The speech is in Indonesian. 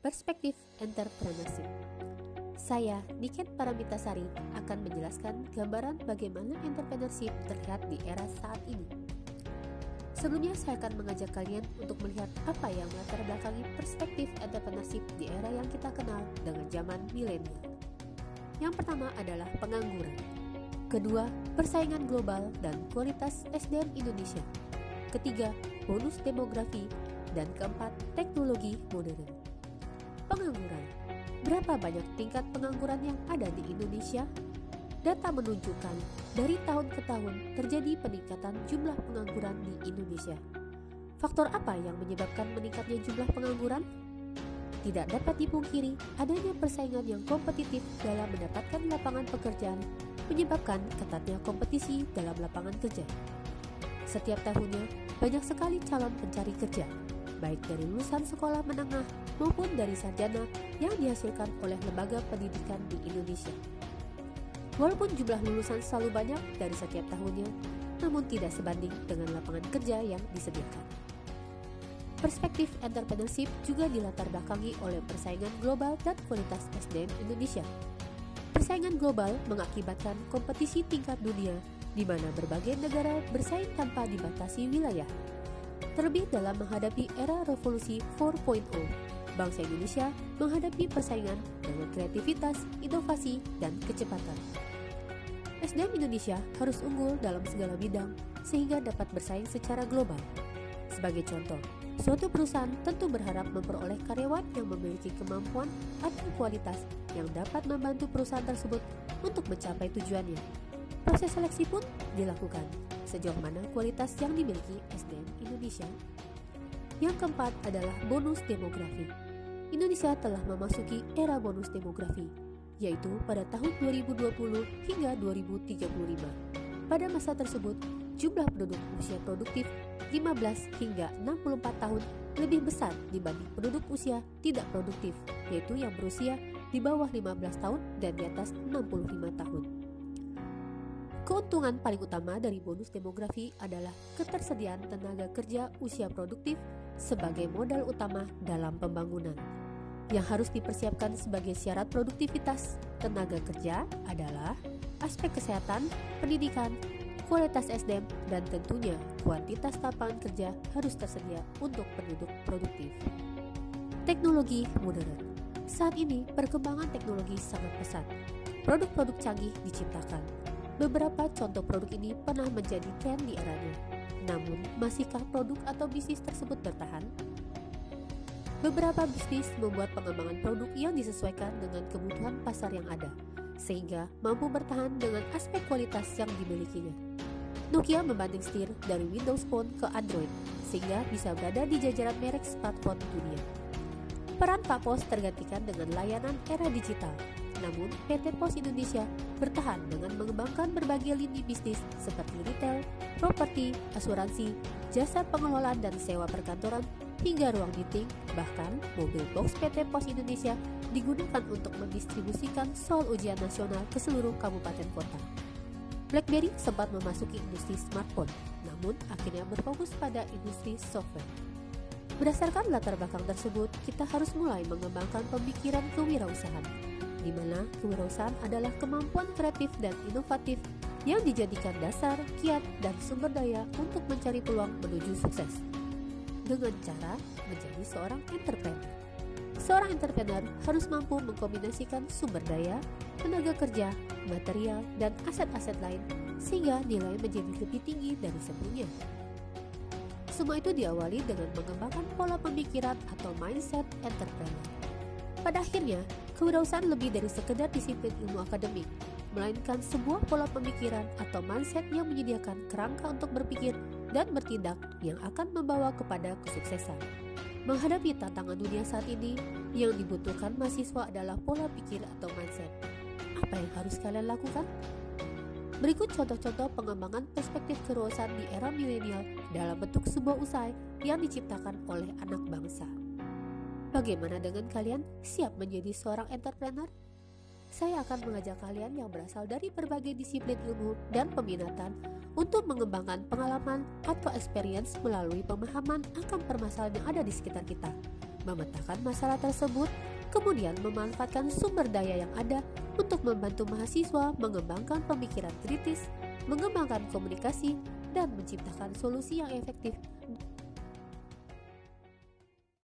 Perspektif Entrepreneurship. Saya, Niken Paramitasari, akan menjelaskan gambaran bagaimana entrepreneurship terlihat di era saat ini. Sebelumnya, saya akan mengajak kalian untuk melihat apa yang melatar belakangi perspektif entrepreneurship di era yang kita kenal dengan zaman milenial. Yang pertama adalah pengangguran. Kedua, persaingan global dan kualitas SDM Indonesia. Ketiga, bonus demografi. Dan keempat, teknologi modern. Pengangguran. Berapa banyak tingkat pengangguran yang ada di Indonesia? Data menunjukkan dari tahun ke tahun terjadi peningkatan jumlah pengangguran di Indonesia. Faktor apa yang menyebabkan meningkatnya jumlah pengangguran? Tidak dapat dipungkiri, adanya persaingan yang kompetitif dalam mendapatkan lapangan pekerjaan menyebabkan ketatnya kompetisi dalam lapangan kerja. Setiap tahunnya, banyak sekali calon pencari kerja, baik dari lulusan sekolah menengah maupun dari sarjana yang dihasilkan oleh lembaga pendidikan di Indonesia. Walaupun jumlah lulusan selalu banyak dari setiap tahunnya, namun tidak sebanding dengan lapangan kerja yang disediakan. Perspektif entrepreneurship juga dilatar belakangi oleh persaingan global dan kualitas SDM Indonesia. Persaingan global mengakibatkan kompetisi tingkat dunia, di mana berbagai negara bersaing tanpa dibatasi wilayah. Terlebih dalam menghadapi era revolusi 4.0, bangsa Indonesia menghadapi persaingan dengan kreativitas, inovasi, dan kecepatan. SDM Indonesia harus unggul dalam segala bidang sehingga dapat bersaing secara global. Sebagai contoh, suatu perusahaan tentu berharap memperoleh karyawan yang memiliki kemampuan atau kualitas yang dapat membantu perusahaan tersebut untuk mencapai tujuannya. Proses seleksi pun dilakukan sejauh mana kualitas yang dimiliki SDM Indonesia. Yang keempat adalah bonus demografi. Indonesia telah memasuki era bonus demografi, yaitu pada tahun 2020 hingga 2035. Pada masa tersebut, jumlah penduduk usia produktif 15 hingga 64 tahun lebih besar dibanding penduduk usia tidak produktif, yaitu yang berusia di bawah 15 tahun dan di atas 65 tahun. Keuntungan paling utama dari bonus demografi adalah ketersediaan tenaga kerja usia produktif sebagai modal utama dalam pembangunan. Yang harus dipersiapkan sebagai syarat produktivitas tenaga kerja adalah aspek kesehatan, pendidikan, kualitas SDM, dan tentunya kuantitas lapangan kerja harus tersedia untuk penduduk produktif. Teknologi modern. Saat ini perkembangan teknologi sangat pesat. Produk-produk canggih diciptakan. Beberapa contoh produk ini pernah menjadi tren di eranya. Namun, masihkah produk atau bisnis tersebut bertahan? Beberapa bisnis membuat pengembangan produk yang disesuaikan dengan kebutuhan pasar yang ada, sehingga mampu bertahan dengan aspek kualitas yang dimilikinya. Nokia membanting setir dari Windows Phone ke Android, sehingga bisa berada di jajaran merek smartphone dunia. Peran Pak Pos tergantikan dengan layanan era digital. Namun, PT Pos Indonesia bertahan dengan mengembangkan berbagai lini bisnis seperti retail, properti, asuransi, jasa pengelolaan dan sewa perkantoran, hingga ruang meeting. Bahkan, mobil box PT Pos Indonesia digunakan untuk mendistribusikan soal ujian nasional ke seluruh kabupaten kota. BlackBerry sempat memasuki industri smartphone, namun akhirnya berfokus pada industri software. Berdasarkan latar belakang tersebut, kita harus mulai mengembangkan pemikiran kewirausahaan, di mana kewirausahaan adalah kemampuan kreatif dan inovatif yang dijadikan dasar, kiat, dan sumber daya untuk mencari peluang menuju sukses dengan cara menjadi seorang entrepreneur. Seorang entrepreneur harus mampu mengkombinasikan sumber daya, tenaga kerja, material, dan aset-aset lain sehingga nilai menjadi lebih tinggi dari sebelumnya. Semua itu diawali dengan mengembangkan pola pemikiran atau mindset entrepreneur. Pada akhirnya, kewirausahaan lebih dari sekedar disiplin ilmu akademik, melainkan sebuah pola pemikiran atau mindset yang menyediakan kerangka untuk berpikir dan bertindak yang akan membawa kepada kesuksesan. Menghadapi tantangan dunia saat ini, yang dibutuhkan mahasiswa adalah pola pikir atau mindset. Apa yang harus kalian lakukan? Berikut contoh-contoh pengembangan perspektif kewirausahaan di era milenial dalam bentuk sebuah usaha yang diciptakan oleh anak bangsa. Bagaimana dengan kalian? Siap menjadi seorang entrepreneur? Saya akan mengajak kalian yang berasal dari berbagai disiplin ilmu dan peminatan untuk mengembangkan pengalaman atau experience melalui pemahaman akan permasalahan yang ada di sekitar kita. memetakan masalah tersebut, kemudian memanfaatkan sumber daya yang ada untuk membantu mahasiswa mengembangkan pemikiran kritis, mengembangkan komunikasi, dan menciptakan solusi yang efektif